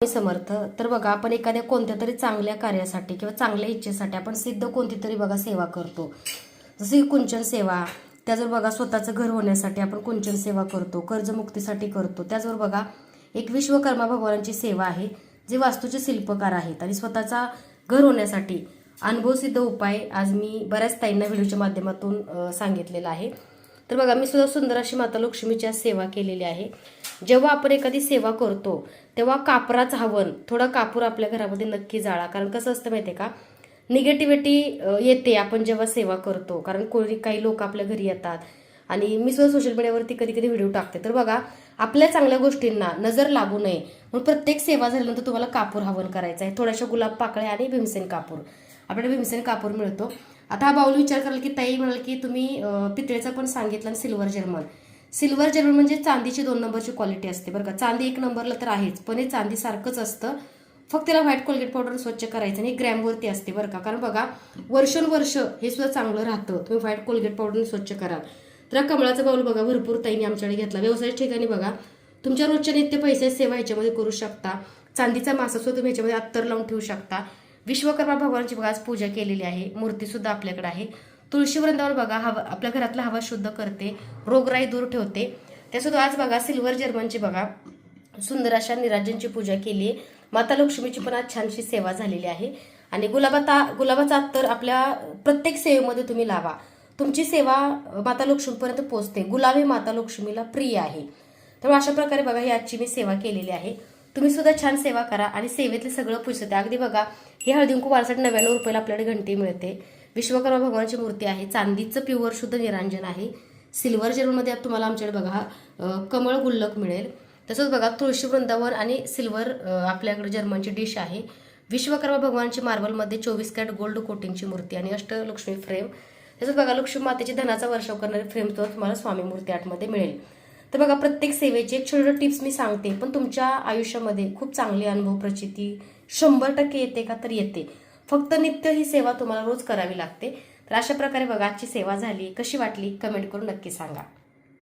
समर्थ. तर बघा, आपण एखाद्या कोणत्या तरी चांगल्या कार्यासाठी किंवा चांगल्या इच्छेसाठी आपण सिद्ध कोणती तरी बघा सेवा करतो. जसं की कुंचन सेवा. त्याचबरोबर बघा स्वतःचं घर होण्यासाठी आपण कुंचन सेवा करतो, कर्जमुक्तीसाठी करतो. त्याचबरोबर बघा एक विश्वकर्मा भगवानांची सेवा आहे, जे वास्तूचे शिल्पकार आहेत आणि स्वतःचा घर होण्यासाठी अनुभवसिद्ध उपाय आज मी बऱ्याच ताईंना व्हिडिओच्या माध्यमातून सांगितलेला आहे. तर बघा, मी सुद्धा सुंदर अशी माता लक्ष्मीची सेवा केलेली आहे. जेव्हा आपण एखादी सेवा करतो तेव्हा कापराचं हवन, थोडा कापूर आपल्या घरामध्ये नक्की जाळा. कारण कसं असतं माहितीये का, निगेटिव्हिटी येते आपण जेव्हा सेवा करतो. कारण काही लोक आपल्या घरी येतात आणि मी सुद्धा सोशल मीडियावरती कधी कधी व्हिडिओ टाकते. तर बघा, आपल्या चांगल्या गोष्टींना नजर लागू नये म्हणून प्रत्येक सेवा झाल्यानंतर तुम्हाला कापूर हवन करायचं आहे. थोड्याशा गुलाब पाकळ्या आणि भीमसेन कापूर, आपल्याला भीमसेन कापूर मिळतो. आता हा बाऊल विचार कराल की ताई म्हणाल की तुम्ही पितळेचा पण सांगितलं आणि सिल्वर जर्मन. सिल्वर जर्मन म्हणजे चांदीची 2 नंबरची क्वालिटी असते बरं का. चांदी 1 नंबरला तर आहेच, पण हे चांदी सारखंच असतं. फक्त त्याला व्हाईट कोलगेट पावडर स्वच्छ करायचं आणि ग्रॅमवरती असते बरं का. कारण बघा, वर्षानुवर्ष हे सुद्धा चांगलं राहतं. तुम्ही व्हाईट कोलगेट पावडर स्वच्छ कराल तर कमळाचा बाऊल बघा भरपूर ताईंनी आमच्याकडे घेतला. व्यवसायाच्या ठिकाणी बघा, तुमच्या रोजच्या नित्य पैसे सेवा ह्याच्यामध्ये करू शकता. चांदीचा मासा सुद्धा तुम्ही ह्याच्यामध्ये अत्तर लावून ठेवू शकता. विश्वकर्मा भगवानची बघा आज पूजा केलेली आहे, मूर्ती सुद्धा आपल्याकडे आहे. तुळशी वृंदावर बघा आपल्या घरातला हवा शुद्ध करते, रोगराई दूर ठेवते. त्यासुद्धा आज बघा सिल्वर जर्मनची बघा सुंदर अशा निराजनची पूजा केली आहे. माता लक्ष्मीची पण आज छानशी सेवा झालेली आहे. आणि गुलाबाचा अत्तर आपल्या प्रत्येक सेवेमध्ये तुम्ही लावा. तुमची सेवा माता लक्ष्मीपर्यंत पोहोचते. गुलाब हे माता लक्ष्मीला प्रिय आहे. तर अशा प्रकारे बघा ही आजची मी सेवा केलेली आहे. तुम्ही सुद्धा छान सेवा करा आणि सेवेतले सगळं पुजते. अगदी बघा, हे हळदी कुंकू वारसाठी 99 रुपयाला आपल्याकडे घंटी मिळते. विश्वकर्मा भगवानची मूर्ती आहे, चांदीचं प्युअर शुद्ध निरांजन आहे. सिल्वर जर्मनमध्ये तुम्हाला आमच्याकडे बघा कमळ गुल्लक मिळेल. तसंच बघा तुळशी वृंदावन आणि सिल्वर आपल्याकडे जर्मनची डिश आहे. विश्वकर्मा भगवानची मार्बलमध्ये 24 कॅरेट गोल्ड कोटिंगची मूर्ती आणि अष्टलक्ष्मी फ्रेम. तसंच बघा लक्ष्मी मातेची धनाचा वर्षाव करणारी फ्रेम तो तुम्हाला स्वामी मूर्ती आर्टमध्ये मिळेल. तर बघा, प्रत्येक सेवेची एक छोटी टिप्स मी सांगते, पण तुमच्या आयुष्यामध्ये खूप चांगली अनुभव प्रचिती 100% येते का, तर येते. फक्त नित्य ही सेवा तुम्हाला रोज करावी लागते. तर अशा प्रकारे बघा आजची सेवा झाली, कशी वाटली कमेंट करून नक्की सांगा.